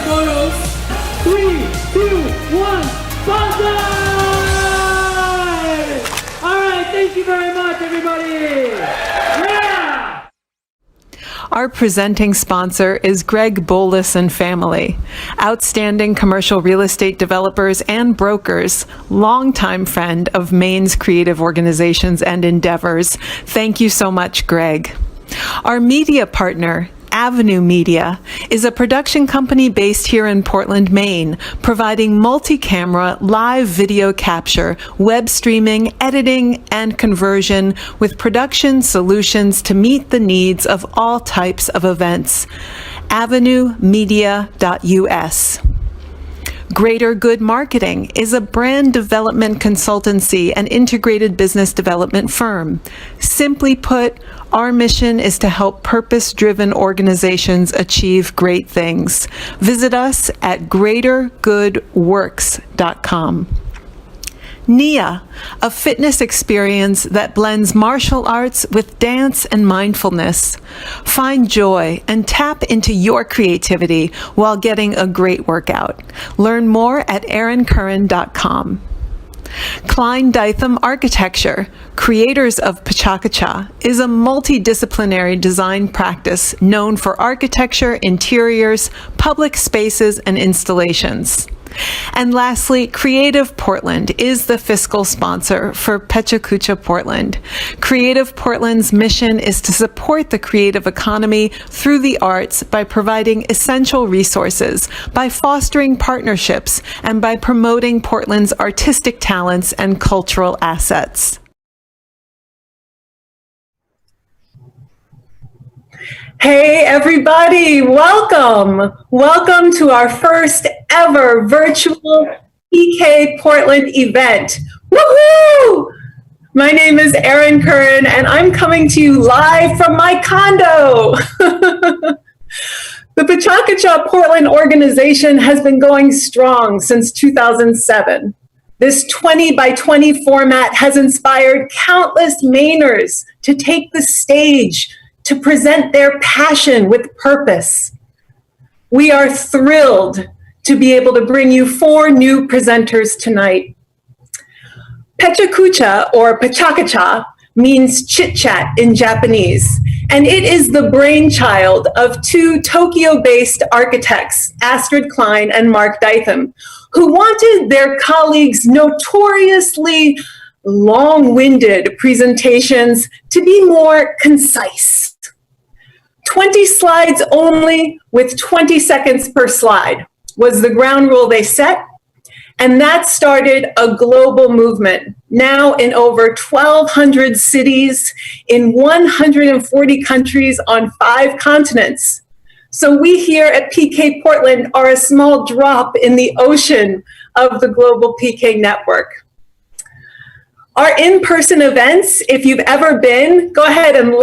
photos. 3, 2, 1, bonsai! All right, thank you very much, everybody. Yeah! Our presenting sponsor is Greg Bolus and family, outstanding commercial real estate developers and brokers, longtime friend of Maine's creative organizations and endeavors. Thank you so much, Greg. Our media partner, Avenue Media, is a production company based here in Portland, Maine, providing multi-camera live video capture, web streaming, editing, and conversion with production solutions to meet the needs of all types of events. avenuemedia.us. Greater Good Marketing is a brand development consultancy and integrated business development firm. Simply put, our mission is to help purpose-driven organizations achieve great things. Visit us at greatergoodworks.com. NIA, a fitness experience that blends martial arts with dance and mindfulness. Find joy and tap into your creativity while getting a great workout. Learn more at aaroncurran.com. Klein Dytham Architecture, creators of PechaKucha, is a multidisciplinary design practice known for architecture, interiors, public spaces, and installations. And lastly, Creative Portland is the fiscal sponsor for PechaKucha Portland. Creative Portland's mission is to support the creative economy through the arts by providing essential resources, by fostering partnerships, and by promoting Portland's artistic talents and cultural assets. Hey everybody, welcome! Welcome to our first ever virtual PK Portland event. Woohoo! My name is Aaron Curran and I'm coming to you live from my condo. The PechaKucha Portland organization has been going strong since 2007. This 20 by 20 format has inspired countless Mainers to take the stage to present their passion with purpose. We are thrilled to be able to bring you 4 new presenters tonight. PechaKucha, or PechaKucha, means chit-chat in Japanese, and it is the brainchild of 2 Tokyo-based architects, Astrid Klein and Mark Dytham, who wanted their colleagues' notoriously long-winded presentations to be more concise. 20 slides only with 20 seconds per slide was the ground rule they set, and that started a global movement, now in over 1,200 cities in 140 countries on 5 continents. So we here at PK Portland are a small drop in the ocean of the global PK network. Our in-person events, if you've ever been, go ahead and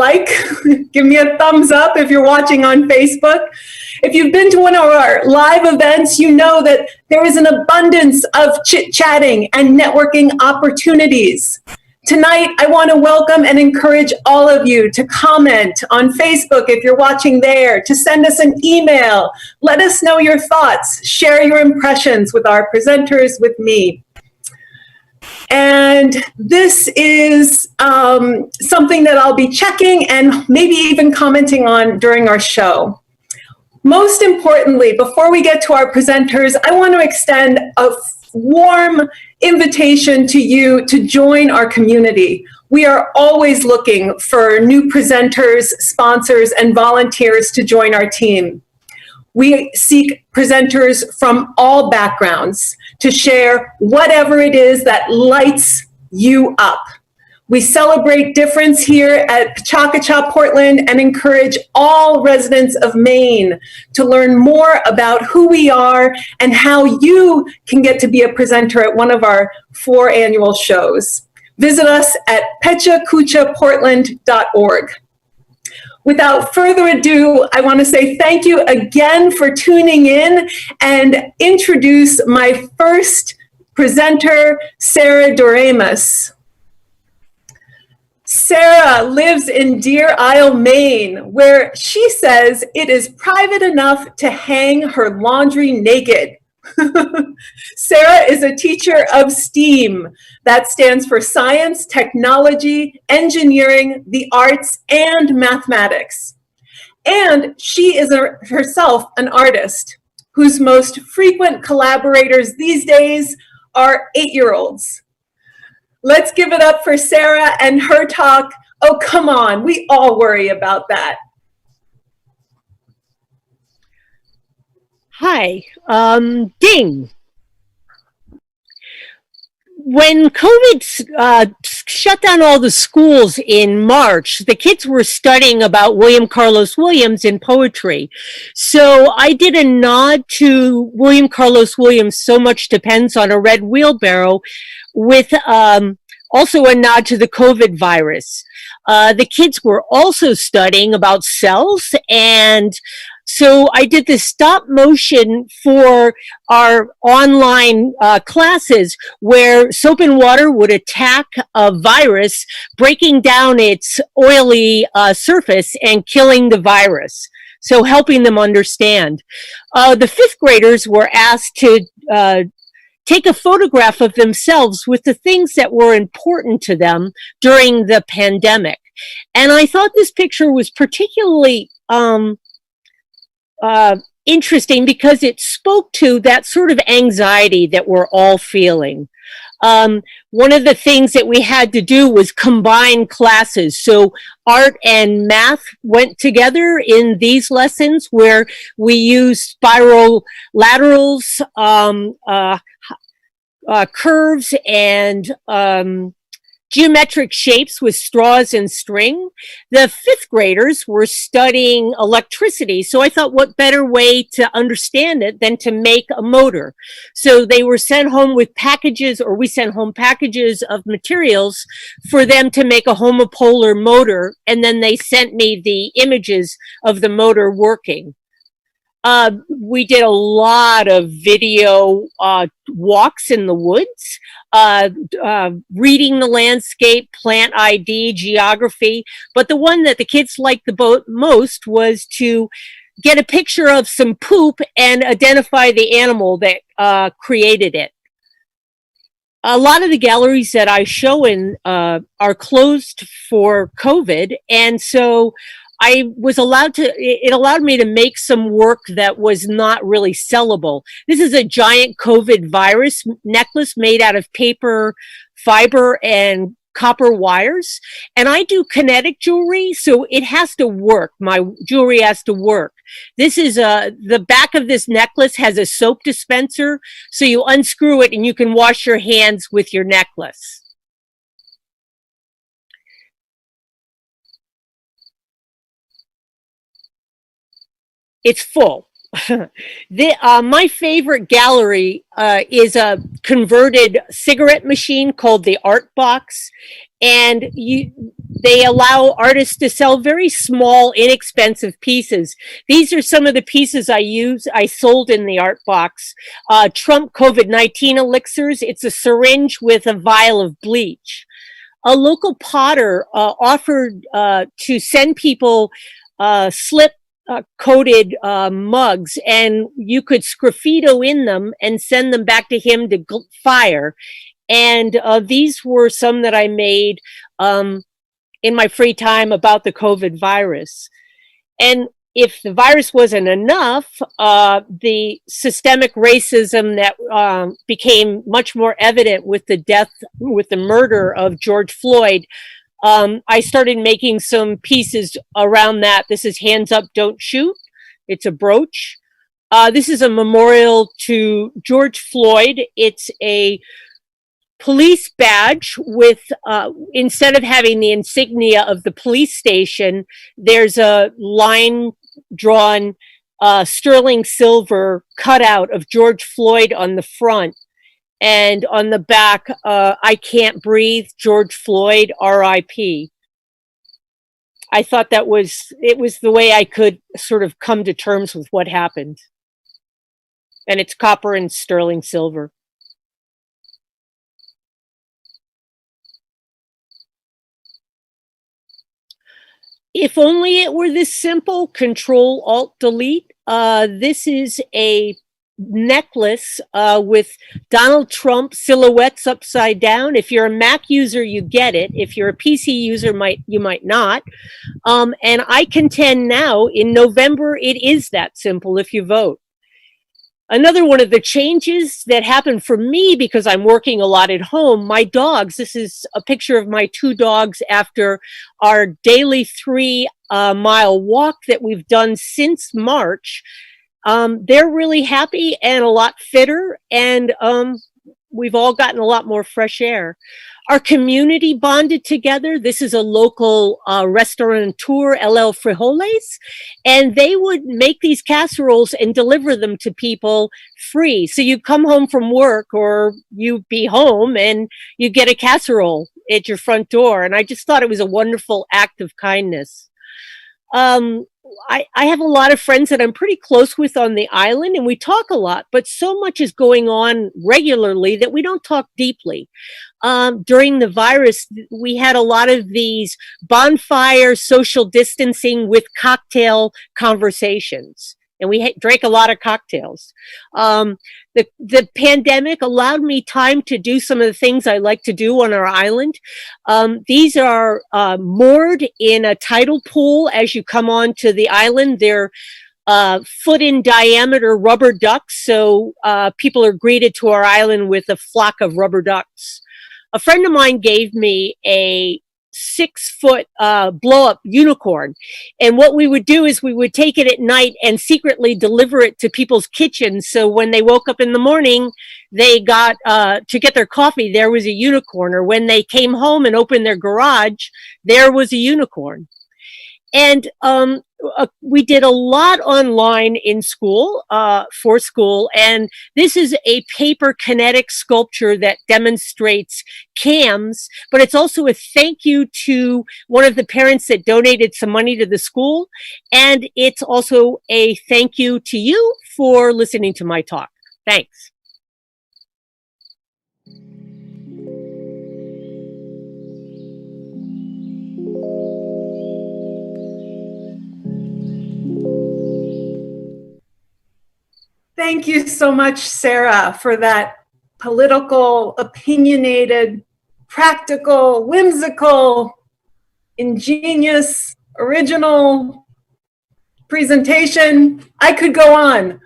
give me a thumbs up if you're watching on Facebook. If you've been to one of our live events, you know that there is an abundance of chit-chatting and networking opportunities. Tonight, I want to welcome and encourage all of you to comment on Facebook if you're watching there, to send us an email, let us know your thoughts, share your impressions with our presenters, with me. And this is something that I'll be checking and maybe even commenting on during our show. Most importantly, before we get to our presenters, I want to extend a warm invitation to you to join our community. We are always looking for new presenters, sponsors, and volunteers to join our team. We seek presenters from all backgrounds to share whatever it is that lights you up. We celebrate difference here at PechaKucha Portland and encourage all residents of Maine to learn more about who we are and how you can get to be a presenter at one of our 4 annual shows. Visit us at PechaKuchaPortland.org. Without further ado, I want to say thank you again for tuning in and introduce my first presenter, Sarah Doremus. Sarah lives in Deer Isle, Maine, where she says it is private enough to hang her laundry naked. Sarah is a teacher of STEAM. That stands for science, technology, engineering, the arts, and mathematics. And she is herself an artist whose most frequent collaborators these days are 8-year-olds. Let's give it up for Sarah and her talk. Oh, come on, we all worry about that. Hi, ding. When COVID shut down all the schools in March, the kids were studying about William Carlos Williams in poetry. So I did a nod to William Carlos Williams, So Much Depends on a Red Wheelbarrow, with also a nod to the COVID virus. The kids were also studying about cells, and so I did this stop motion for our online classes where soap and water would attack a virus, breaking down its oily surface and killing the virus. So helping them understand. The fifth graders were asked to take a photograph of themselves with the things that were important to them during the pandemic. And I thought this picture was particularly interesting because it spoke to that sort of anxiety that we're all feeling. One of the things that we had to do was combine classes. So art and math went together in these lessons where we used spiral laterals, curves, and geometric shapes with straws and string. The fifth graders were studying electricity, so I thought what better way to understand it than to make a motor. So they were sent home with packages, or we sent home packages of materials for them to make a homopolar motor, and then they sent me the images of the motor working. We did a lot of video walks in the woods, reading the landscape, plant ID, geography. But the one that the kids liked the most was to get a picture of some poop and identify the animal that created it. A lot of the galleries that I show in are closed for COVID, and so I was it allowed me to make some work that was not really sellable. This is a giant COVID virus necklace made out of paper, fiber, and copper wires. And I do kinetic jewelry, so it has to work. My jewelry has to work. This is the back of this necklace has a soap dispenser, so you unscrew it and you can wash your hands with your necklace. It's full. My favorite gallery is a converted cigarette machine called the Art Box, and they allow artists to sell very small, inexpensive pieces. These are some of the pieces I sold in the Art Box. Trump COVID-19 elixirs. It's a syringe with a vial of bleach. A local potter offered to send people slip coated mugs, and you could sgraffito in them and send them back to him to fire. And these were some that I made in my free time about the COVID virus. And if the virus wasn't enough, the systemic racism that became much more evident with the murder of George Floyd, I started making some pieces around that. This is Hands Up, Don't Shoot. It's a brooch. This is a memorial to George Floyd. It's a police badge with, instead of having the insignia of the police station, there's a line drawn sterling silver cutout of George Floyd on the front. And on the back, I Can't Breathe, George Floyd, R.I.P. I thought it was the way I could sort of come to terms with what happened. And it's copper and sterling silver. If only it were this simple, Control Alt Delete. This is a necklace with Donald Trump silhouettes upside down. If you're a Mac user, you get it. If you're a PC user, you might not. And I contend now in November, it is that simple if you vote. Another one of the changes that happened for me, because I'm working a lot at home, my dogs, this is a picture of my 2 dogs after our daily 3-mile walk that we've done since March. They're really happy and a lot fitter, and we've all gotten a lot more fresh air. Our community bonded together. This is a local restaurateur, LL Frijoles, and they would make these casseroles and deliver them to people free. So you come home from work or you be home and you get a casserole at your front door. And I just thought it was a wonderful act of kindness. I have a lot of friends that I'm pretty close with on the island, and we talk a lot, but so much is going on regularly that we don't talk deeply. During the virus, we had a lot of these bonfire social distancing with cocktail conversations, and we drank a lot of cocktails. The pandemic allowed me time to do some of the things I like to do on our island. These are moored in a tidal pool as you come onto the island. They're foot in diameter rubber ducks, so people are greeted to our island with a flock of rubber ducks. A friend of mine gave me a 6-foot blow-up unicorn. And what we would do is we would take it at night and secretly deliver it to people's kitchens. So when they woke up in the morning, they got to get their coffee, there was a unicorn. Or when they came home and opened their garage, there was a unicorn. And we did a lot online in school, for school, and this is a paper kinetic sculpture that demonstrates cams, but it's also a thank you to one of the parents that donated some money to the school, and it's also a thank you to you for listening to my talk. Thanks. Thank you so much, Sarah, for that political, opinionated, practical, whimsical, ingenious, original presentation. I could go on.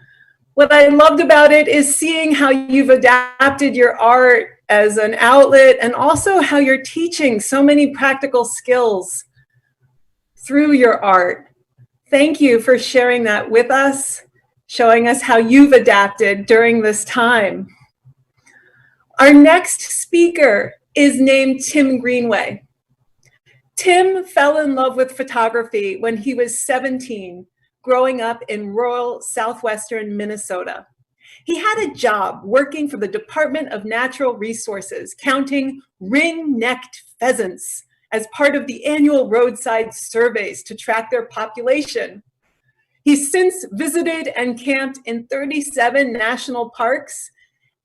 What I loved about it is seeing how you've adapted your art as an outlet, and also how you're teaching so many practical skills through your art. Thank you for sharing that with us, showing us how you've adapted during this time. Our next speaker is named Tim Greenway. Tim fell in love with photography when he was 17, growing up in rural southwestern Minnesota. He had a job working for the Department of Natural Resources, counting ring-necked pheasants as part of the annual roadside surveys to track their population. He's since visited and camped in 37 national parks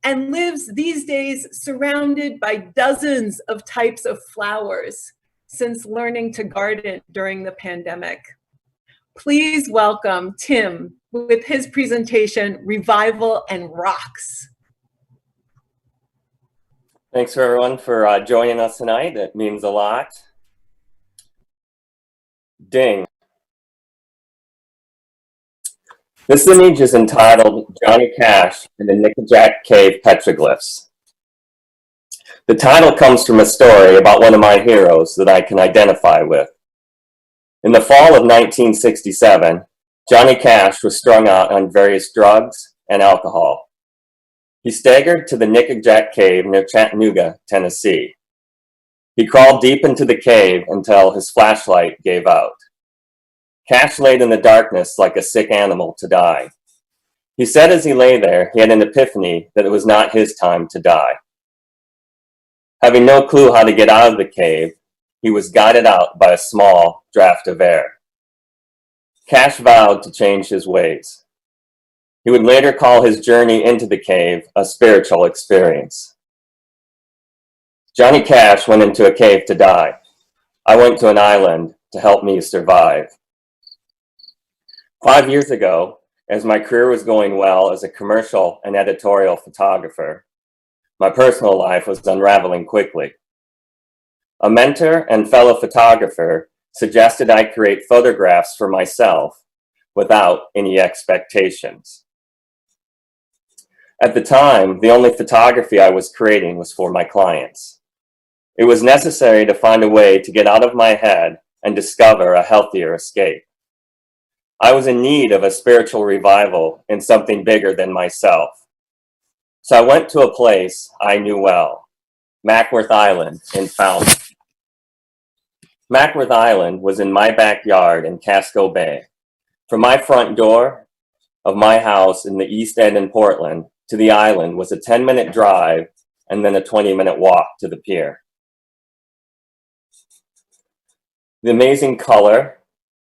and lives these days surrounded by dozens of types of flowers since learning to garden during the pandemic. Please welcome Tim with his presentation, Revival and Rocks. Thanks for everyone for joining us tonight. It means a lot. Ding. This image is entitled Johnny Cash and the Nickajack Cave Petroglyphs. The title comes from a story about one of my heroes that I can identify with. In the fall of 1967, Johnny Cash was strung out on various drugs and alcohol. He staggered to the Nickajack Cave near Chattanooga, Tennessee. He crawled deep into the cave until his flashlight gave out. Cash laid in the darkness like a sick animal to die. He said as he lay there, he had an epiphany that it was not his time to die. Having no clue how to get out of the cave, he was guided out by a small draft of air. Cash vowed to change his ways. He would later call his journey into the cave a spiritual experience. Johnny Cash went into a cave to die. I went to an island to help me survive. 5 years ago, as my career was going well as a commercial and editorial photographer, my personal life was unraveling quickly. A mentor and fellow photographer suggested I create photographs for myself without any expectations. At the time, the only photography I was creating was for my clients. It was necessary to find a way to get out of my head and discover a healthier escape. I was in need of a spiritual revival in something bigger than myself. So I went to a place I knew well, Mackworth Island in Falmouth. Mackworth Island was in my backyard in Casco Bay. From my front door of my house in the East End in Portland to the island was a 10-minute drive and then a 20-minute walk to the pier. The amazing color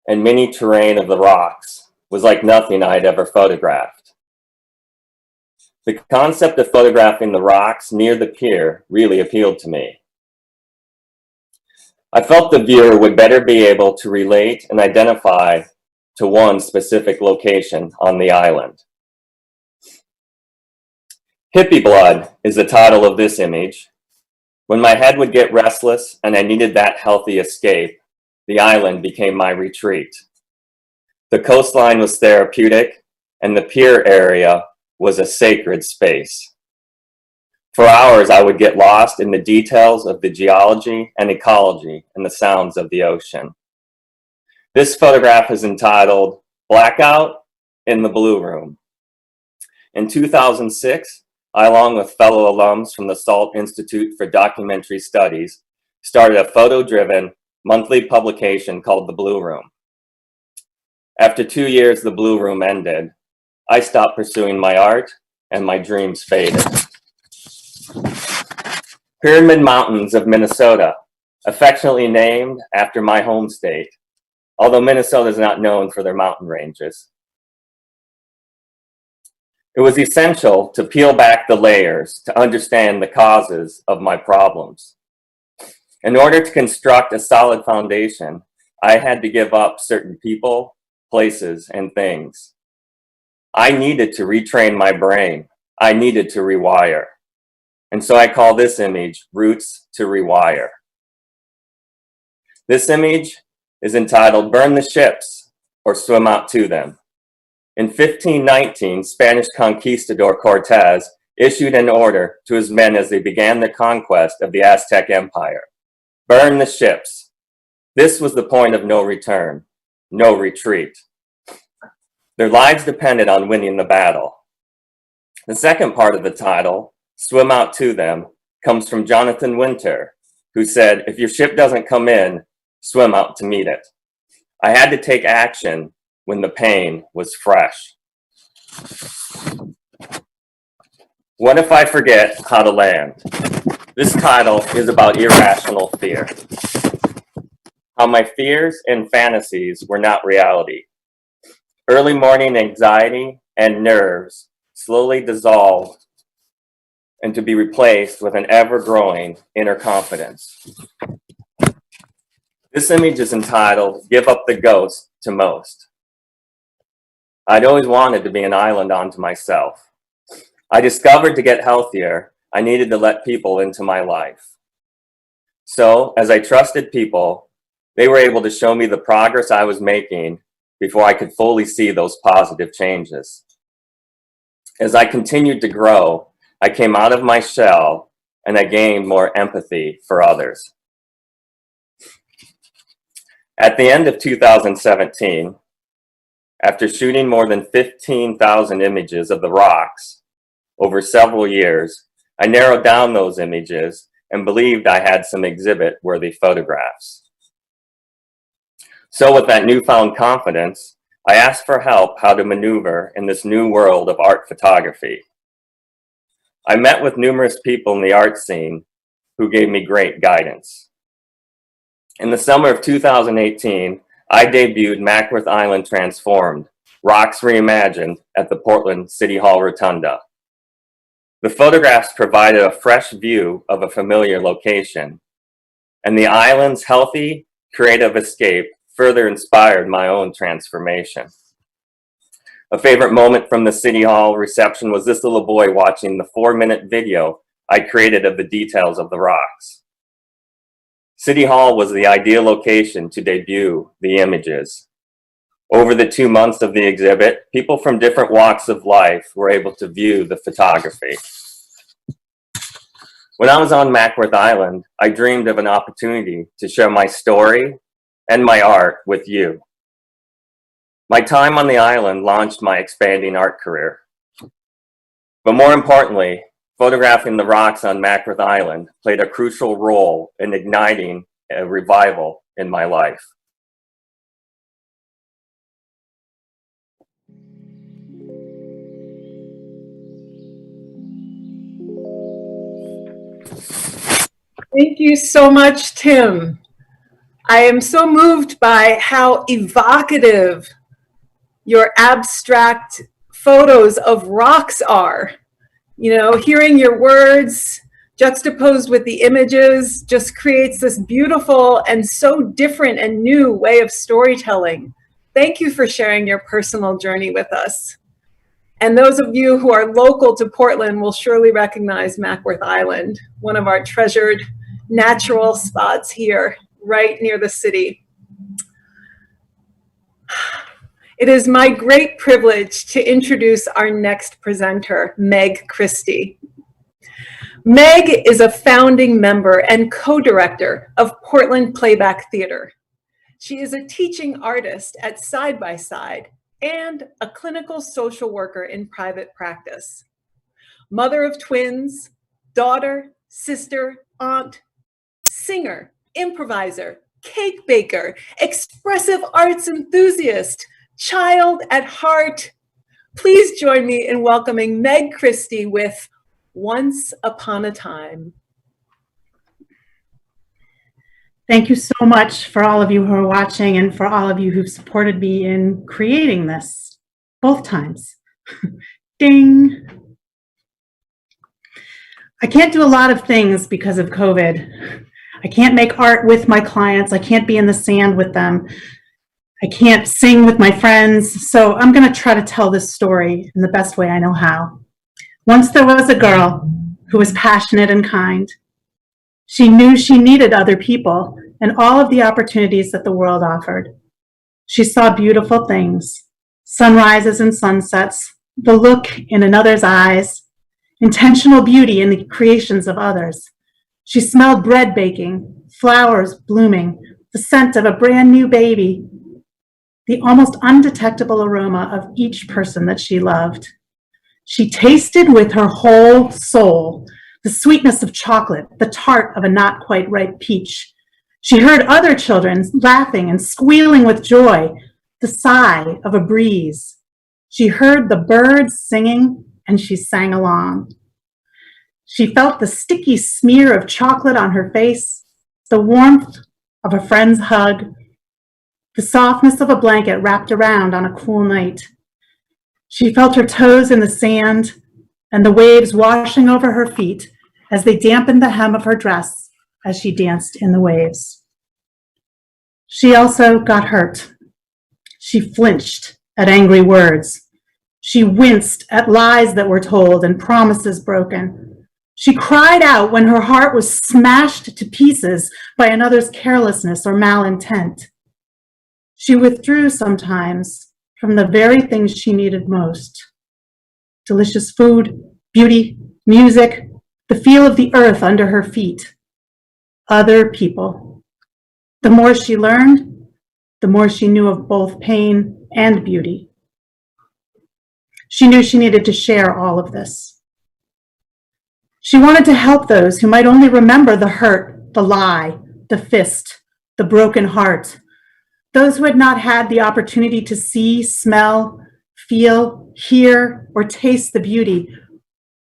and mini terrain of the rocks was like nothing I had ever photographed. The concept of photographing the rocks near the pier really appealed to me. I felt the viewer would better be able to relate and identify to one specific location on the island. Hippie Blood is the title of this image. When my head would get restless and I needed that healthy escape, the island became my retreat. The coastline was therapeutic and the pier area was a sacred space. For hours, I would get lost in the details of the geology and ecology and the sounds of the ocean. This photograph is entitled Blackout in the Blue Room. In 2006, I, along with fellow alums from the SALT Institute for Documentary Studies, started a photo-driven monthly publication called The Blue Room. After 2 years, The Blue Room ended. I stopped pursuing my art and my dreams faded. Pyramid Mountains of Minnesota, affectionately named after my home state, although Minnesota is not known for their mountain ranges. It was essential to peel back the layers to understand the causes of my problems. In order to construct a solid foundation, I had to give up certain people, places, and things. I needed to retrain my brain. I needed to rewire. And so I call this image Roots to Rewire. This image is entitled Burn the Ships or Swim Out to Them. In 1519, Spanish conquistador Cortez issued an order to his men as they began their conquest of the Aztec Empire. Burn the ships. This was the point of no return, no retreat. Their lives depended on winning the battle. The second part of the title, Swim Out to Them, comes from Jonathan Winter, who said, if your ship doesn't come in, swim out to meet it. I had to take action when the pain was fresh. What if I forget how to land? This title is about irrational fear. How my fears and fantasies were not reality. Early morning anxiety and nerves slowly dissolved and to be replaced with an ever-growing inner confidence. This image is entitled, Give Up the Ghost to Most. I'd always wanted to be an island unto myself. I discovered to get healthier, I needed to let people into my life. So, as I trusted people, they were able to show me the progress I was making before I could fully see those positive changes. As I continued to grow, I came out of my shell and I gained more empathy for others. At the end of 2017, after shooting more than 15,000 images of the rocks over several years, I narrowed down those images and believed I had some exhibit-worthy photographs. So with that newfound confidence, I asked for help how to maneuver in this new world of art photography. I met with numerous people in the art scene who gave me great guidance. In the summer of 2018, I debuted Mackworth Island Transformed, Rocks Reimagined at the Portland City Hall Rotunda. The photographs provided a fresh view of a familiar location, and the island's healthy creative escape further inspired my own transformation. A favorite moment from the City Hall reception was this little boy watching the 4-minute video I created of the details of the rocks. City Hall was the ideal location to debut the images. Over the 2 months of the exhibit, people from different walks of life were able to view the photography. When I was on Mackworth Island, I dreamed of an opportunity to share my story and my art with you. My time on the island launched my expanding art career. But more importantly, photographing the rocks on Mackworth Island played a crucial role in igniting a revival in my life. Thank you so much, Tim. I am so moved by how evocative your abstract photos of rocks are. You know, hearing your words juxtaposed with the images just creates this beautiful and so different and new way of storytelling. Thank you for sharing your personal journey with us. And those of you who are local to Portland will surely recognize Mackworth Island, one of our treasured natural spots here, right near the city. It is my great privilege to introduce our next presenter, Meg Christie. Meg is a founding member and co-director of Portland Playback Theater. She is a teaching artist at Side by Side and a clinical social worker in private practice. Mother of twins, daughter, sister, aunt, singer, improviser, cake baker, expressive arts enthusiast, child at heart. Please join me in welcoming Meg Christie with Once Upon a Time. Thank you so much for all of you who are watching and for all of you who've supported me in creating this, both times. Ding. I can't do a lot of things because of COVID. I can't make art with my clients. I can't be in the sand with them. I can't sing with my friends. So I'm going to try to tell this story in the best way I know how. Once there was a girl who was passionate and kind. She knew she needed other people and all of the opportunities that the world offered. She saw beautiful things, sunrises and sunsets, the look in another's eyes, intentional beauty in the creations of others. She smelled bread baking, flowers blooming, the scent of a brand new baby, the almost undetectable aroma of each person that she loved. She tasted with her whole soul the sweetness of chocolate, the tart of a not quite ripe peach. She heard other children laughing and squealing with joy, the sigh of a breeze. She heard the birds singing, and she sang along. She felt the sticky smear of chocolate on her face, the warmth of a friend's hug, the softness of a blanket wrapped around on a cool night. She felt her toes in the sand and the waves washing over her feet as they dampened the hem of her dress as she danced in the waves. She also got hurt. She flinched at angry words. She winced at lies that were told and promises broken. She cried out when her heart was smashed to pieces by another's carelessness or malintent. She withdrew sometimes from the very things she needed most. Delicious food, beauty, music, the feel of the earth under her feet. Other people. The more she learned, the more she knew of both pain and beauty. She knew she needed to share all of this. She wanted to help those who might only remember the hurt, the lie, the fist, the broken heart. Those who had not had the opportunity to see, smell, feel, hear, or taste the beauty,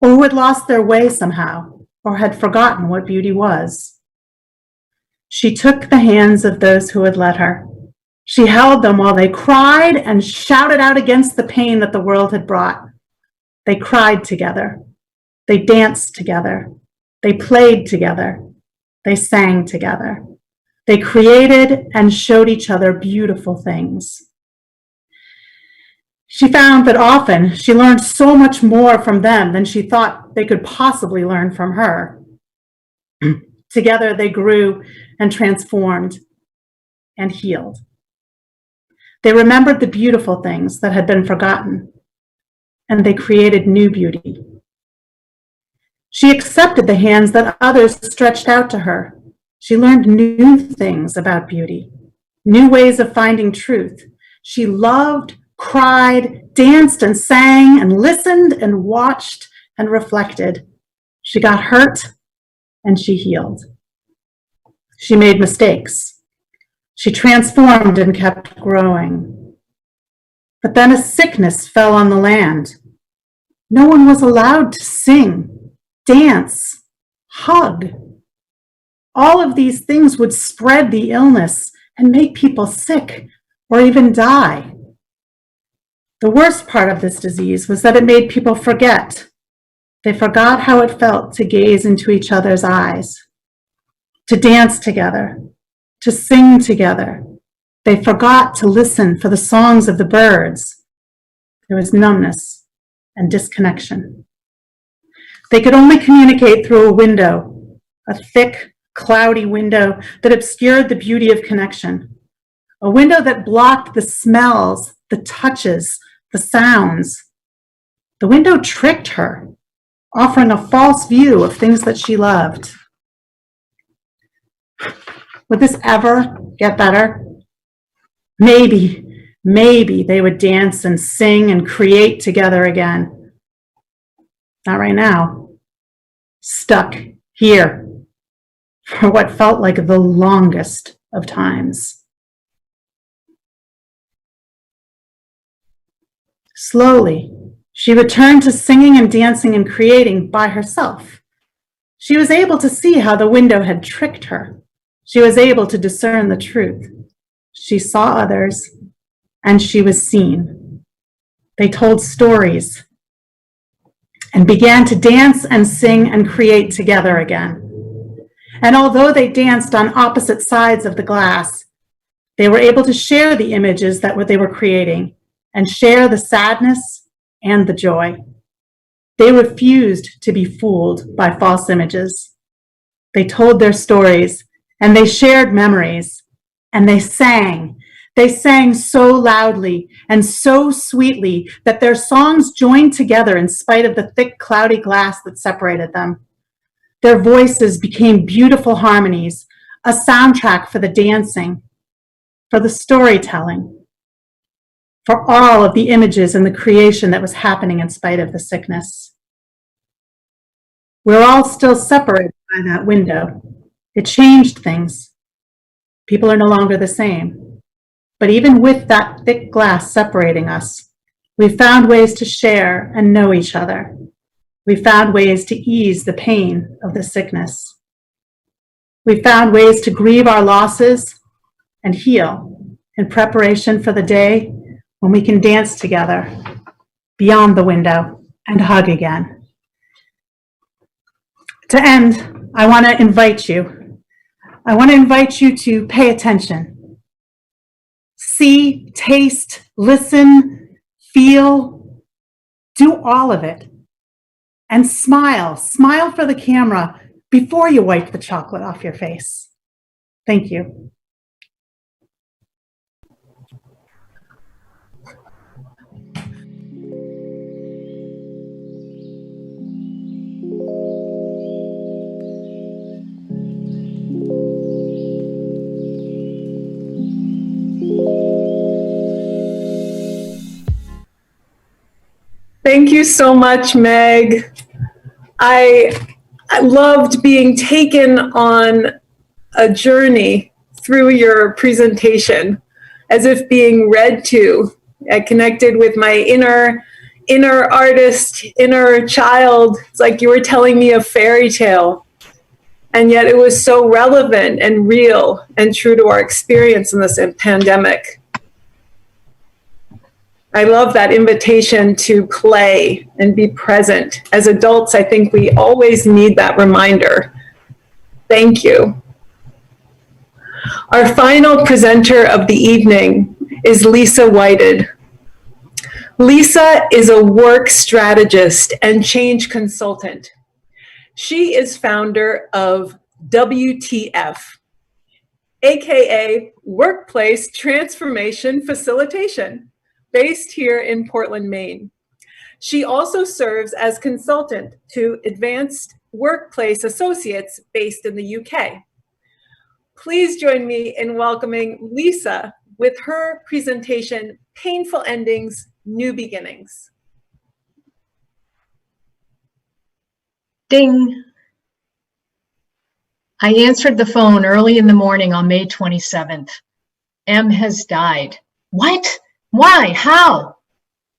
or who had lost their way somehow, or had forgotten what beauty was. She took the hands of those who had let her. She held them while they cried and shouted out against the pain that the world had brought. They cried together. They danced together. They played together. They sang together. They created and showed each other beautiful things. She found that often she learned so much more from them than she thought they could possibly learn from her. Together they grew and transformed and healed. They remembered the beautiful things that had been forgotten, and they created new beauty. She accepted the hands that others stretched out to her. She learned new things about beauty, new ways of finding truth. She loved, cried, danced and sang and listened and watched and reflected. She got hurt and she healed. She made mistakes. She transformed and kept growing. But then a sickness fell on the land. No one was allowed to sing, dance, hug. All of these things would spread the illness and make people sick or even die. The worst part of this disease was that it made people forget. They forgot how it felt to gaze into each other's eyes, to dance together, to sing together. They forgot to listen for the songs of the birds. There was numbness and disconnection. They could only communicate through a window, a thick, cloudy window that obscured the beauty of connection, a window that blocked the smells, the touches, the sounds. The window tricked her, offering a false view of things that she loved. Would this ever get better? Maybe they would dance and sing and create together again. Not right now. Stuck here for what felt like the longest of times. Slowly, she returned to singing and dancing and creating by herself. She was able to see how the window had tricked her. She was able to discern the truth. She saw others, and she was seen. They told stories and began to dance and sing and create together again. And although they danced on opposite sides of the glass, they were able to share the images that they were creating and share the sadness and the joy. They refused to be fooled by false images. They told their stories and they shared memories and they sang. They sang so loudly and so sweetly that their songs joined together in spite of the thick, cloudy glass that separated them. Their voices became beautiful harmonies, a soundtrack for the dancing, for the storytelling, for all of the images and the creation that was happening in spite of the sickness. We're all still separated by that window. It changed things. People are no longer the same. But even with that thick glass separating us, we found ways to share and know each other. We found ways to ease the pain of the sickness. We found ways to grieve our losses and heal in preparation for the day when we can dance together beyond the window and hug again. To end, I want to invite you to pay attention. See, taste, listen, feel, do all of it. And smile for the camera before you wipe the chocolate off your face. Thank you. Thank you so much, Meg. I loved being taken on a journey through your presentation, as if being read to. I connected with my inner artist, inner child. It's like you were telling me a fairy tale. And yet it was so relevant and real and true to our experience in this pandemic. I love that invitation to play and be present. As adults, I think we always need that reminder. Thank you. Our final presenter of the evening is Lisa Whited. Lisa is a work strategist and change consultant. She is founder of WTF, aka Workplace Transformation Facilitation, based here in Portland, Maine. She also serves as consultant to Advanced Workplace Associates based in the UK. Please join me in welcoming Lisa with her presentation, Painful Endings, New Beginnings. Ding. I answered the phone early in the morning on May 27th. M has died. What? Why? How?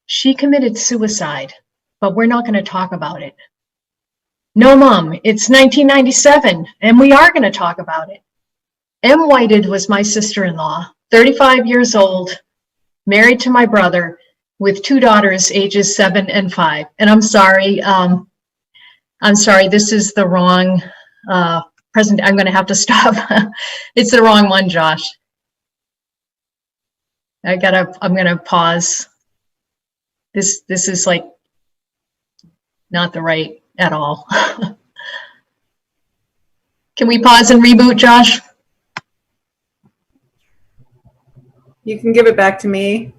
She committed suicide, but we're not going to talk about it. No, Mom, it's 1997, and we are going to talk about it. M. Whited was my sister-in-law, 35 years old, married to my brother, with 2 daughters, ages 7 and 5. And I'm sorry, this is the wrong present. I'm going to have to stop. It's the wrong one, Josh. I'm going to pause. This is like not the right at all. Can we pause and reboot, Josh? You can give it back to me.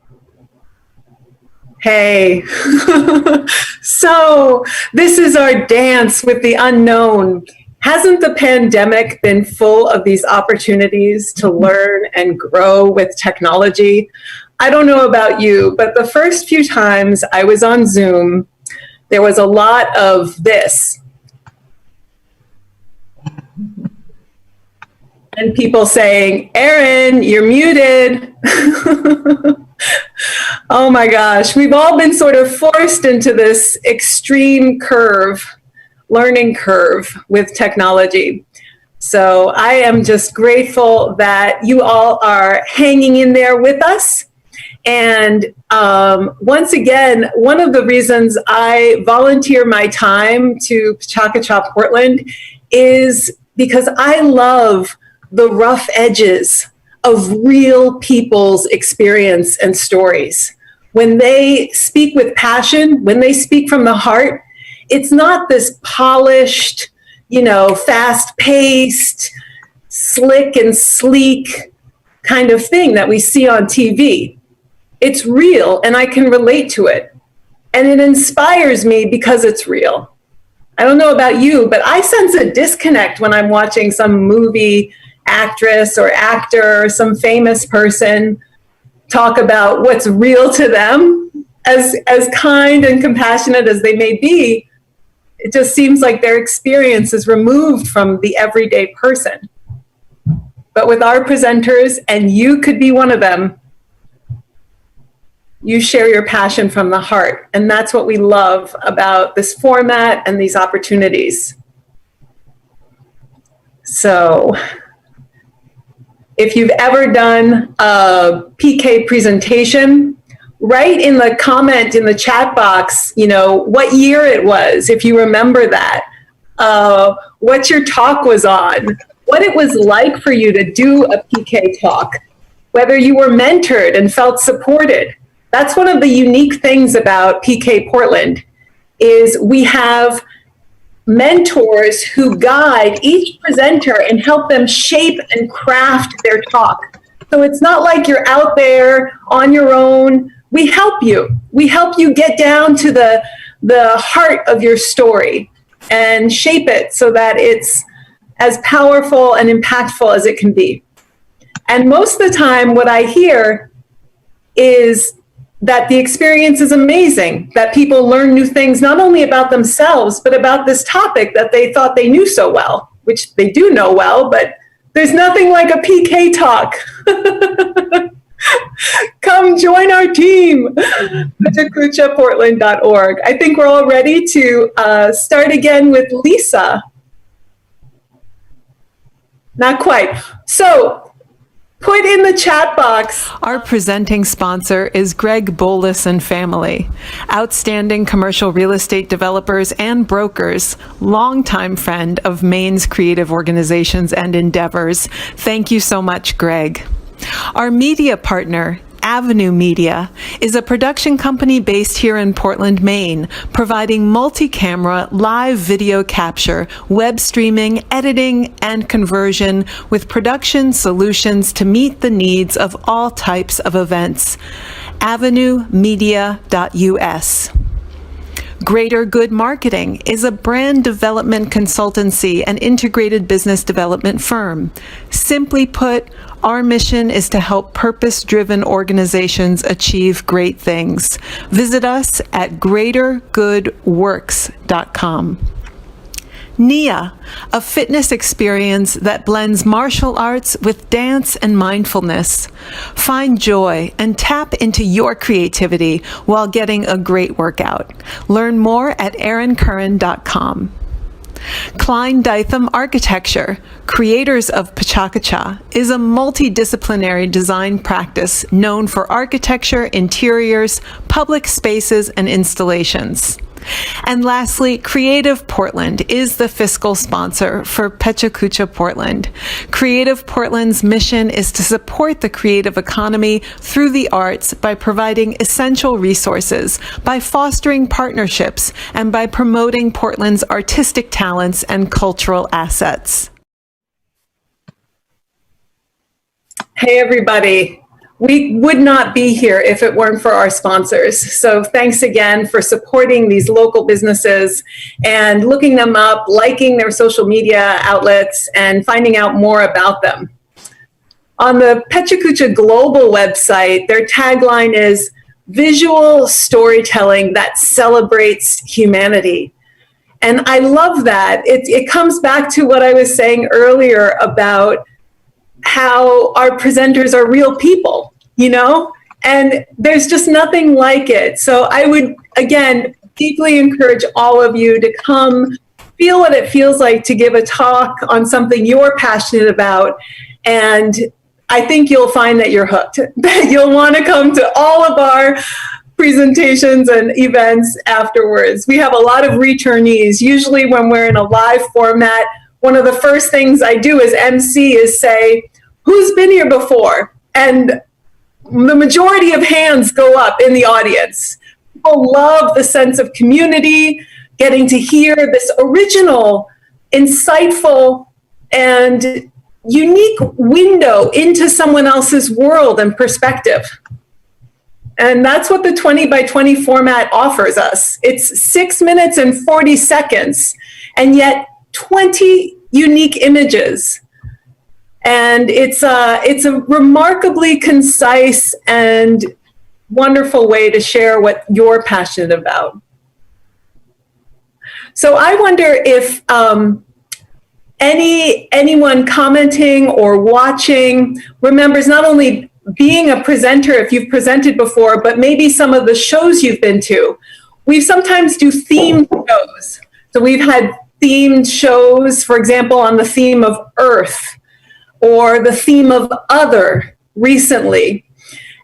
Hey. So this is our dance with the unknown. Hasn't the pandemic been full of these opportunities to learn and grow with technology? I don't know about you, but the first few times I was on Zoom, there was a lot of this. And people saying, Erin, you're muted. Oh my gosh, we've all been sort of forced into this extreme curve, learning curve with technology. So I am just grateful that you all are hanging in there with us. And once again, one of the reasons I volunteer my time to PechaKucha Portland is because I love the rough edges of real people's experience and stories. When they speak with passion, when they speak from the heart, it's not this polished, fast-paced, slick and sleek kind of thing that we see on TV. It's real, and I can relate to it. And it inspires me because it's real. I don't know about you, but I sense a disconnect when I'm watching some movie actress or actor or some famous person talk about what's real to them. As kind and compassionate as they may be, it just seems like their experience is removed from the everyday person. But with our presenters, and you could be one of them, you share your passion from the heart. And that's what we love about this format and these opportunities. So if you've ever done a PK presentation, write in the comment in the chat box, what year it was, if you remember that, what your talk was on, what it was like for you to do a PK talk, whether you were mentored and felt supported. That's one of the unique things about PK Portland is we have mentors who guide each presenter and help them shape and craft their talk. So it's not like you're out there on your own. We help you. We help you get down to the heart of your story and shape it so that it's as powerful and impactful as it can be. And most of the time, what I hear is that the experience is amazing, that people learn new things, not only about themselves, but about this topic that they thought they knew so well, which they do know well, but there's nothing like a PK talk. Come join our team, PechaKuchaPortland.org. I think we're all ready to start again with Lisa. Not quite. So put in the chat box. Our presenting sponsor is Greg Bolus and Family, outstanding commercial real estate developers and brokers, longtime friend of Maine's creative organizations and endeavors. Thank you so much, Greg. Our media partner, Avenue Media, is a production company based here in Portland, Maine, providing multi-camera live video capture, web streaming, editing, and conversion with production solutions to meet the needs of all types of events. avenuemedia.us. Greater Good Marketing is a brand development consultancy and integrated business development firm. Simply put, our mission is to help purpose-driven organizations achieve great things. Visit us at greatergoodworks.com. Nia, a fitness experience that blends martial arts with dance and mindfulness. Find joy and tap into your creativity while getting a great workout. Learn more at aaroncurran.com. Klein Dytham Architecture, creators of PechaKucha, is a multidisciplinary design practice known for architecture, interiors, public spaces, and installations. And lastly, Creative Portland is the fiscal sponsor for PechaKucha Portland. Creative Portland's mission is to support the creative economy through the arts by providing essential resources, by fostering partnerships, and by promoting Portland's artistic talents and cultural assets. Hey, everybody. We would not be here if it weren't for our sponsors. So thanks again for supporting these local businesses and looking them up, liking their social media outlets, and finding out more about them. On the PechaKucha Global website, their tagline is visual storytelling that celebrates humanity. And I love that. It comes back to what I was saying earlier about how our presenters are real people, you know, and there's just nothing like it. So I would, again, deeply encourage all of you to come feel what it feels like to give a talk on something you're passionate about. And I think you'll find that you're hooked, that you'll want to come to all of our presentations and events afterwards. We have a lot of returnees. Usually when we're in a live format, one of the first things I do as MC is say, who's been here before? And the majority of hands go up in the audience. People love the sense of community, getting to hear this original, insightful, and unique window into someone else's world and perspective. And that's what the 20 by 20 format offers us. It's 6 minutes and 40 seconds, and yet 20 unique images. And it's a remarkably concise and wonderful way to share what you're passionate about. So I wonder if anyone commenting or watching remembers not only being a presenter if you've presented before, but maybe some of the shows you've been to. We sometimes do themed shows. So we've had themed shows, for example, on the theme of Earth, or the theme of other recently.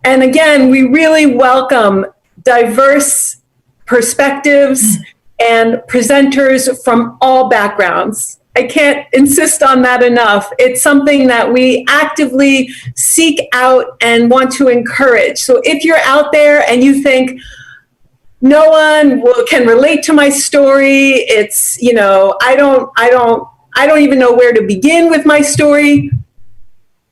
And again, we really welcome diverse perspectives and presenters from all backgrounds. I can't insist on that enough. It's something that we actively seek out and want to encourage. So if you're out there and you think, no one can relate to my story, it's, you know, I don't even know where to begin with my story,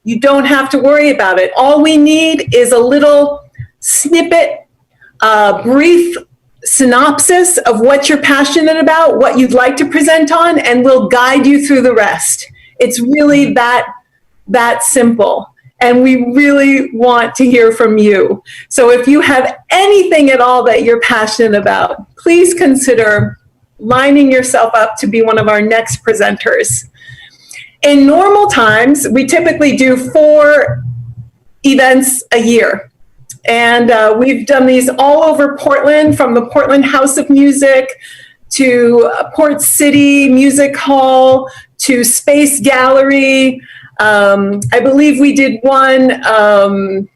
you don't have to worry about it. All we need is a little snippet, a brief synopsis of what you're passionate about, what you'd like to present on, and we'll guide you through the rest. It's really that simple. And we really want to hear from you. So if you have anything at all that you're passionate about, please consider lining yourself up to be one of our next presenters. In normal times, we typically do 4 events a year. And we've done these all over Portland, from the Portland House of Music to Port City Music Hall to Space Gallery. I believe we did one, the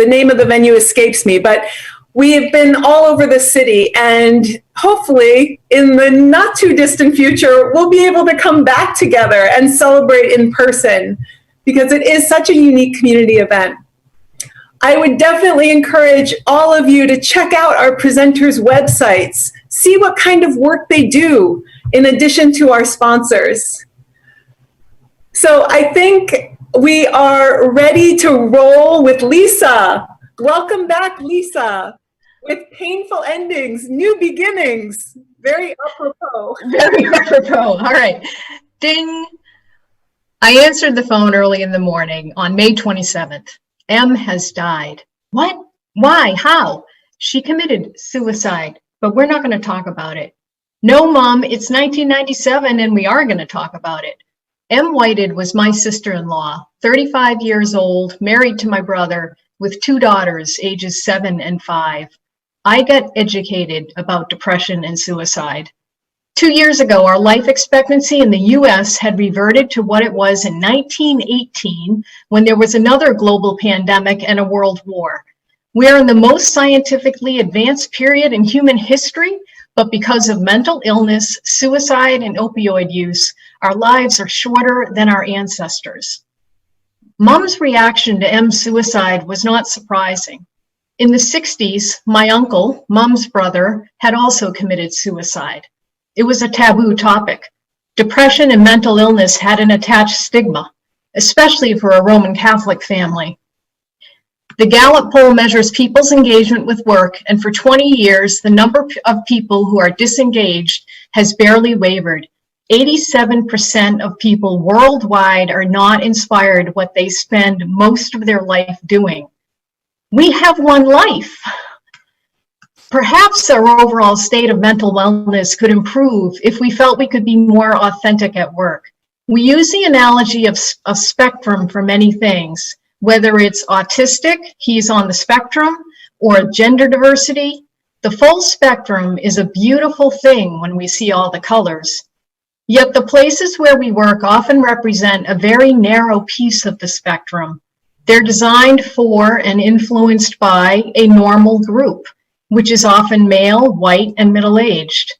name of the venue escapes me, but we have been all over the city, and hopefully in the not too distant future, we'll be able to come back together and celebrate in person, because it is such a unique community event. I would definitely encourage all of you to check out our presenters' websites, see what kind of work they do in addition to our sponsors. So I think we are ready to roll with Lisa. Welcome back, Lisa, with painful endings, new beginnings. Very apropos. Very apropos. All right. Ding. I answered the phone early in the morning on May 27th. M has died. What? Why? How? She committed suicide, but we're not going to talk about it. No, Mom, it's 1997 and we are going to talk about it. M. Whited was my sister-in-law, 35 years old, married to my brother, with 2 daughters, ages 7 and 5. I got educated about depression and suicide. 2 years ago, our life expectancy in the US had reverted to what it was in 1918, when there was another global pandemic and a world war. We are in the most scientifically advanced period in human history, but because of mental illness, suicide, and opioid use, our lives are shorter than our ancestors. Mom's reaction to M's suicide was not surprising. In the 60s, my uncle, Mom's brother, had also committed suicide. It was a taboo topic. Depression and mental illness had an attached stigma, especially for a Roman Catholic family. The Gallup poll measures people's engagement with work, and for 20 years, the number of people who are disengaged has barely wavered. 87% of people worldwide are not inspired what they spend most of their life doing. We have one life. Perhaps our overall state of mental wellness could improve if we felt we could be more authentic at work. We use the analogy of a spectrum for many things, whether it's autistic, he's on the spectrum, or gender diversity. The full spectrum is a beautiful thing when we see all the colors. Yet the places where we work often represent a very narrow piece of the spectrum. They're designed for and influenced by a normal group, which is often male, white, and middle-aged.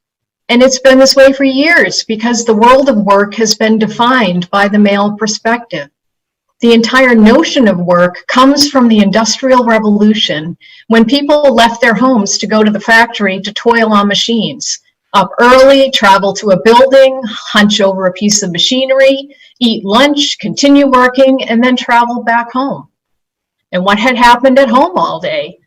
And it's been this way for years because the world of work has been defined by the male perspective. The entire notion of work comes from the Industrial Revolution, when people left their homes to go to the factory to toil on machines. Up early, travel to a building, hunch over a piece of machinery, eat lunch, continue working, and then travel back home. And what had happened at home all day?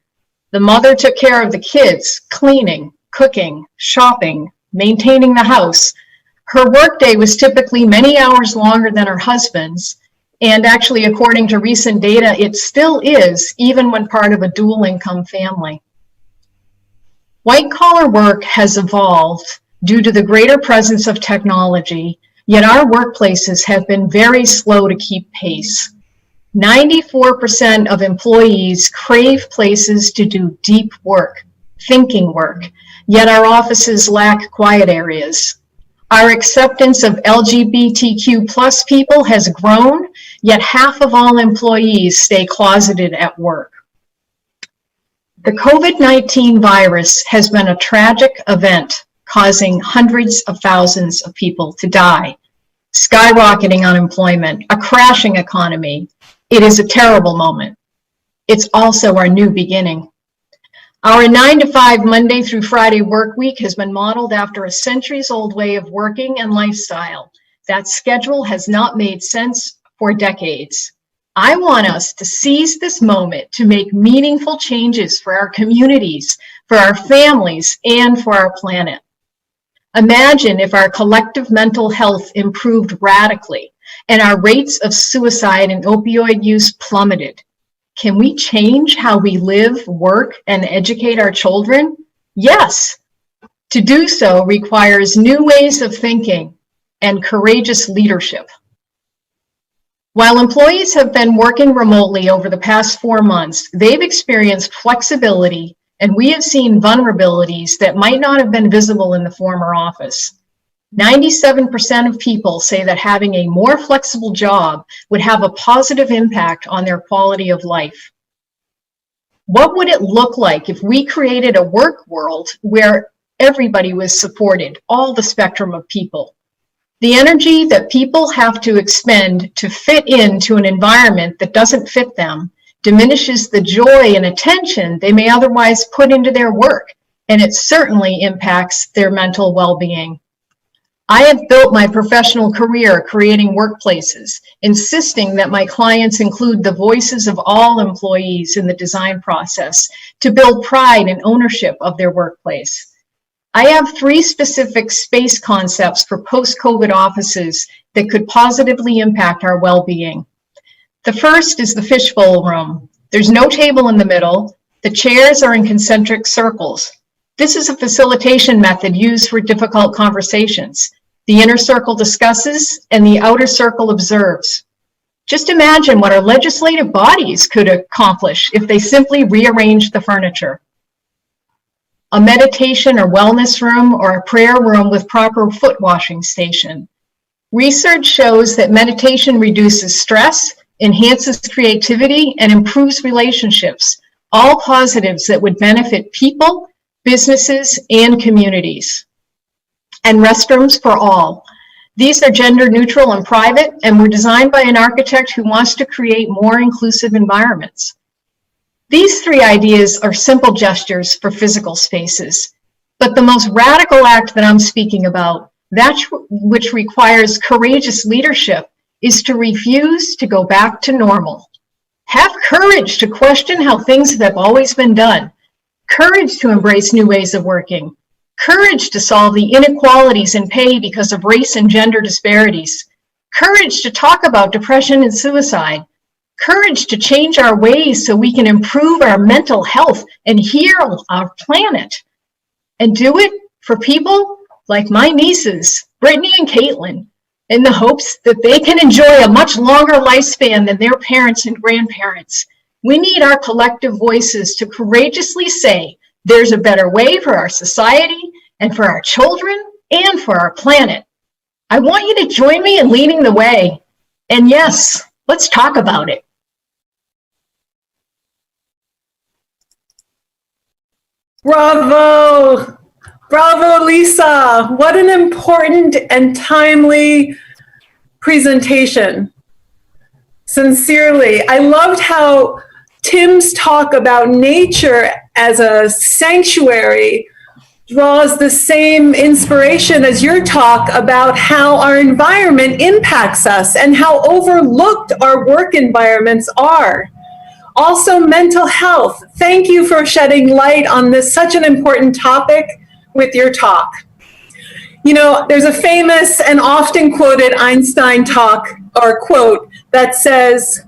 The mother took care of the kids, cleaning, cooking, shopping, maintaining the house. Her workday was typically many hours longer than her husband's, and actually, according to recent data, it still is, even when part of a dual-income family. White-collar work has evolved due to the greater presence of technology, yet our workplaces have been very slow to keep pace. 94% of employees crave places to do deep work, thinking work, yet our offices lack quiet areas. Our acceptance of LGBTQ plus people has grown, yet half of all employees stay closeted at work. The COVID-19 virus has been a tragic event, causing hundreds of thousands of people to die, skyrocketing unemployment, a crashing economy. It is a terrible moment. It's also our new beginning. Our 9-to-5 Monday through Friday work week has been modeled after a centuries-old way of working and lifestyle. That schedule has not made sense for decades. I want us to seize this moment to make meaningful changes for our communities, for our families, and for our planet. Imagine if our collective mental health improved radically and our rates of suicide and opioid use plummeted. Can we change how we live, work, and educate our children? Yes. To do so requires new ways of thinking and courageous leadership. While employees have been working remotely over the past 4 months, they've experienced flexibility, and we have seen vulnerabilities that might not have been visible in the former office. 97% of people say that having a more flexible job would have a positive impact on their quality of life. What would it look like if we created a work world where everybody was supported, all the spectrum of people? The energy that people have to expend to fit into an environment that doesn't fit them diminishes the joy and attention they may otherwise put into their work, and it certainly impacts their mental well-being. I have built my professional career creating workplaces, insisting that my clients include the voices of all employees in the design process to build pride and ownership of their workplace. I have 3 specific space concepts for post-COVID offices that could positively impact our well-being. The first is the fishbowl room. There's no table in the middle. The chairs are in concentric circles. This is a facilitation method used for difficult conversations. The inner circle discusses and the outer circle observes. Just imagine what our legislative bodies could accomplish if they simply rearranged the furniture. A meditation or wellness room or a prayer room with proper foot washing station. Research shows that meditation reduces stress, enhances creativity, and improves relationships, all positives that would benefit people, businesses, and communities. And restrooms for all. These are gender neutral and private, and were designed by an architect who wants to create more inclusive environments. These 3 ideas are simple gestures for physical spaces, but the most radical act that I'm speaking about, that which requires courageous leadership, is to refuse to go back to normal. Have courage to question how things have always been done, courage to embrace new ways of working, courage to solve the inequalities in pay because of race and gender disparities, courage to talk about depression and suicide, courage to change our ways so we can improve our mental health and heal our planet, and do it for people like my nieces, Brittany and Caitlin, in the hopes that they can enjoy a much longer lifespan than their parents and grandparents. We need our collective voices to courageously say, there's a better way for our society and for our children and for our planet. I want you to join me in leading the way. And yes, let's talk about it. Bravo! Bravo, Lisa! What an important and timely presentation. Sincerely. I loved how Tim's talk about nature as a sanctuary draws the same inspiration as your talk about how our environment impacts us and how overlooked our work environments are. Also, mental health. Thank you for shedding light on this such an important topic with your talk. You know, there's a famous and often quoted Einstein talk or quote that says,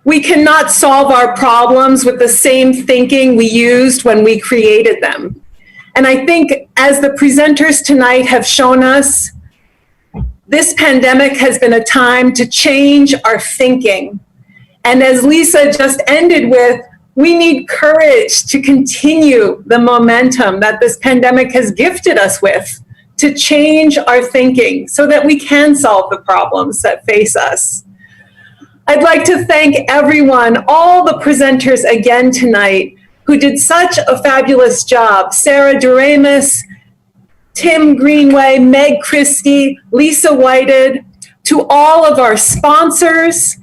"We cannot solve our problems with the same thinking we used when we created them." And I think as the presenters tonight have shown us, this pandemic has been a time to change our thinking. And as Lisa just ended with, we need courage to continue the momentum that this pandemic has gifted us with, to change our thinking so that we can solve the problems that face us. I'd like to thank everyone, all the presenters again tonight, who did such a fabulous job. Sarah Doremus, Tim Greenway, Meg Christie, Lisa Whited, to all of our sponsors,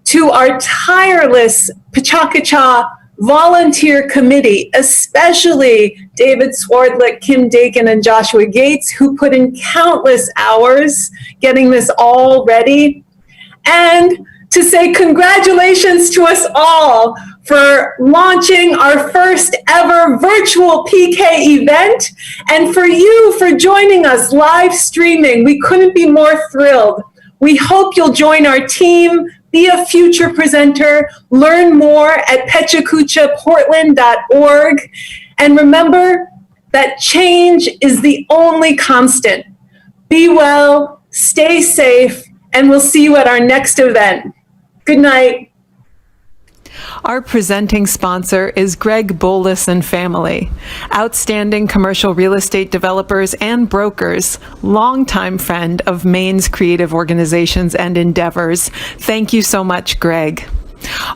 to our tireless PechaKucha volunteer committee, especially David Swardlick, Kim Dakin, and Joshua Gates, who put in countless hours getting this all ready. And to say congratulations to us all for launching our first ever virtual PK event, and for you for joining us live streaming. We couldn't be more thrilled. We hope you'll join our team, be a future presenter, learn more at PechaKuchaPortland.org, and remember that change is the only constant. Be well, stay safe, and we'll see you at our next event. Good night. Our presenting sponsor is Greg Bolus and Family, outstanding commercial real estate developers and brokers, longtime friend of Maine's creative organizations and endeavors. Thank you so much, Greg.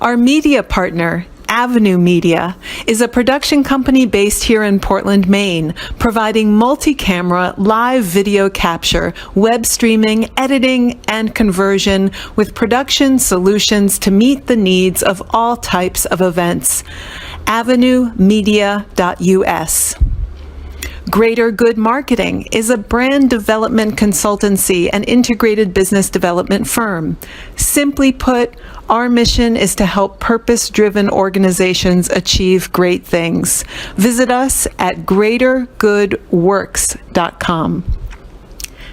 Our media partner, Avenue Media, is a production company based here in Portland, Maine, providing multi-camera live video capture, web streaming, editing, and conversion with production solutions to meet the needs of all types of events. avenuemedia.us. Greater Good Marketing is a brand development consultancy and integrated business development firm. Simply put, our mission is to help purpose-driven organizations achieve great things. Visit us at greatergoodworks.com.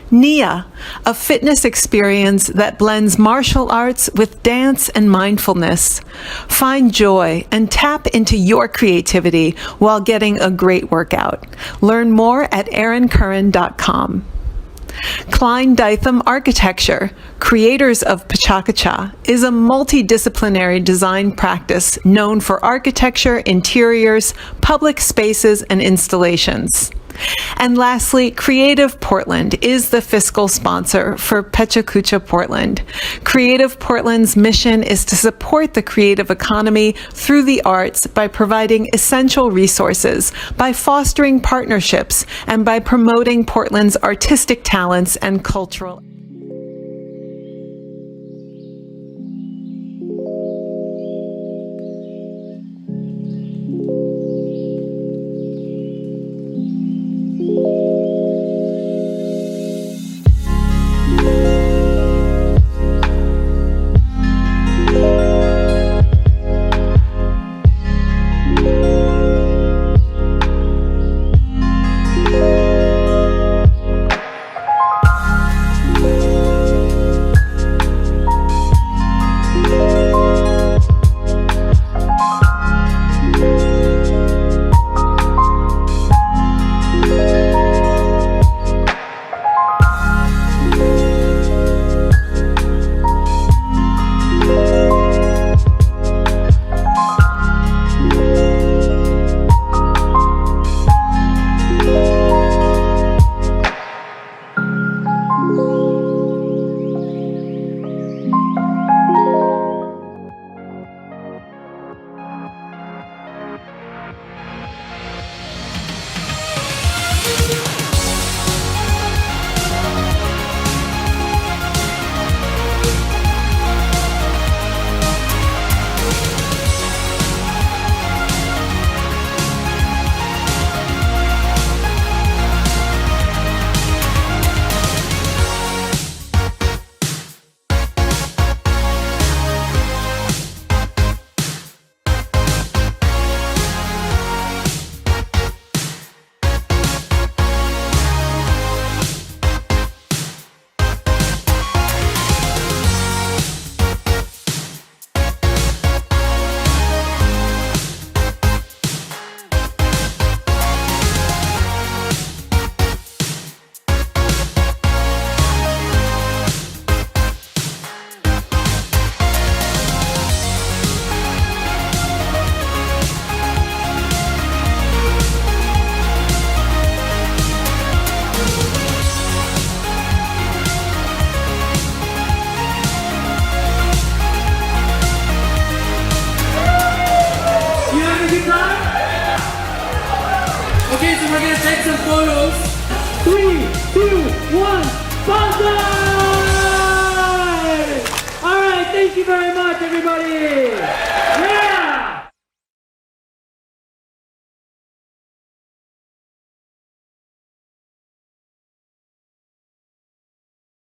NIA, a fitness experience that blends martial arts with dance and mindfulness. Find joy and tap into your creativity while getting a great workout. Learn more at aaroncurran.com. Klein Dytham Architecture, creators of PechaKucha, is a multidisciplinary design practice known for architecture, interiors, public spaces, and installations. And lastly, Creative Portland is the fiscal sponsor for PechaKucha Portland. Creative Portland's mission is to support the creative economy through the arts by providing essential resources, by fostering partnerships, and by promoting Portland's artistic talents and cultural. Okay, so we're gonna take some photos. 3, 2, 1, bonsai! All right, thank you very much, everybody.